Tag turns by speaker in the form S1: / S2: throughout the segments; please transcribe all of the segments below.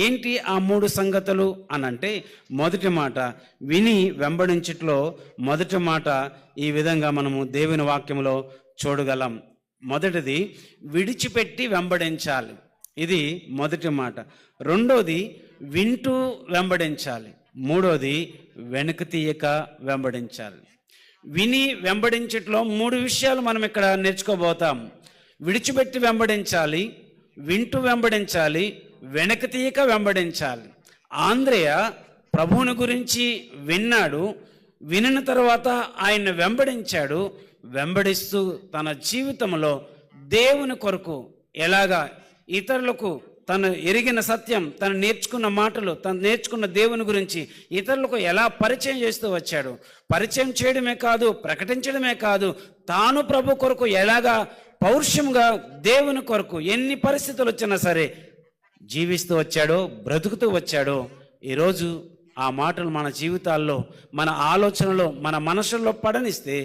S1: ఏంటి ఆ మూడు సంగతులు అని అంటే, మొదటి మాట విని వెంబడించట్లో మొదటి మాట ఈ విధంగా మనము దేవుని వాక్యంలో చూడగలం. మొదటిది విడిచిపెట్టి వెంబడించాలి, ఇది మొదటి మాట. రెండోది వింటూ వెంబడించాలి. మూడోది వెనుక తీయక వెంబడించాలి. విని వెంబడించట్లో మూడు విషయాలు మనం ఇక్కడ నేర్చుకోబోతాం. విడిచిపెట్టి వెంబడించాలి, వింటూ వెంబడించాలి, వెనక తీయక వెంబడించాలి. ఆంద్రేయ ప్రభువుని గురించి విన్నాడు, వినిన తర్వాత ఆయన వెంబడించాడు. వెంబడిస్తూ తన జీవితంలో దేవుని కొరకు ఎలాగా ఇతరులకు తను ఎరిగిన సత్యం, తను నేర్చుకున్న మాటలు, తను నేర్చుకున్న దేవుని గురించి ఇతరులకు ఎలా పరిచయం చేస్తూ వచ్చాడు. పరిచయం చేయడమే కాదు, ప్రకటించడమే కాదు, తాను ప్రభు కొరకు ఎలాగా పౌరుషంగా దేవుని కొరకు ఎన్ని పరిస్థితులు వచ్చినా సరే జీవిస్తూ వచ్చాడో, బ్రతుకుతూ వచ్చాడో. ఈరోజు ఆ మాటలు మన జీవితాల్లో, మన ఆలోచనలో, మన మనసుల్లో పడనిస్తే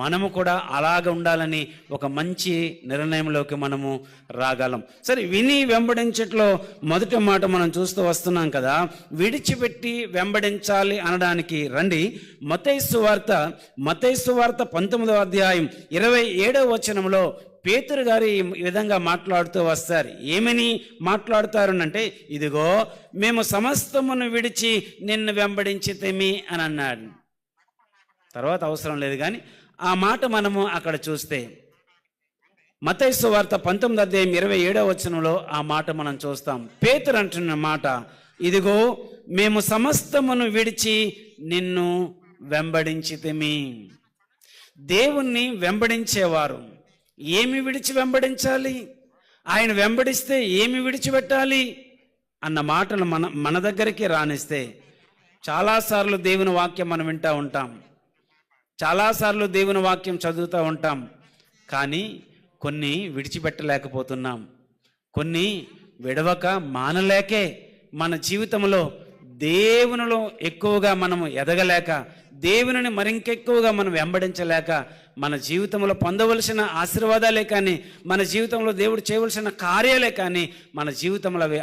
S1: మనము కూడా అలాగ ఉండాలని ఒక మంచి నిర్ణయంలోకి మనము రాగలం. సరే, విని వెంబడించట్లో మొదటి మాట మనం చూస్తూ వస్తున్నాం కదా. విడిచిపెట్టి వెంబడించాలి అనడానికి రండి. మత్తయి సువార్త 19వ అధ్యాయం 27వ వచనంలో పేతురు గారు ఈ విధంగా మాట్లాడుతూ వస్తారు. ఏమని మాట్లాడుతారు అంటే, ఇదిగో మేము సమస్తమును విడిచి నిన్ను వెంబడించితిమి అని అన్నాడు. తర్వాత అవసరం లేదు కానీ ఆ మాట మనము అక్కడ చూస్తే మత్తయి సువార్త 19వ అధ్యాయం 27వ వచనంలో ఆ మాట మనం చూస్తాం. పేతురు అంటున్న మాట, ఇదిగో మేము సమస్తమును విడిచి నిన్ను వెంబడించితిమి. దేవుణ్ణి వెంబడించేవారు ఏమి విడిచి వెంబడించాలి, ఆయన వెంబడిస్తే ఏమి విడిచిపెట్టాలి అన్న మాటలు మన దగ్గరికి రానిస్తే, చాలాసార్లు దేవుని వాక్యం మనం వింటూ ఉంటాం, చాలాసార్లు దేవుని వాక్యం చదువుతూ ఉంటాం, కానీ కొన్ని విడిచిపెట్టలేకపోతున్నాం. కొన్ని విడవక మానలేకే మన జీవితంలో దేవునిలో ఎక్కువగా మనము ఎదగలేక, దేవునిని మరింకెక్కువగా మనం వెంబడించలేక, మన జీవితంలో పొందవలసిన ఆశీర్వాదాలే కానీ, మన జీవితంలో దేవుడు చేయవలసిన కార్యాలే కానీ మన జీవితంలో అవి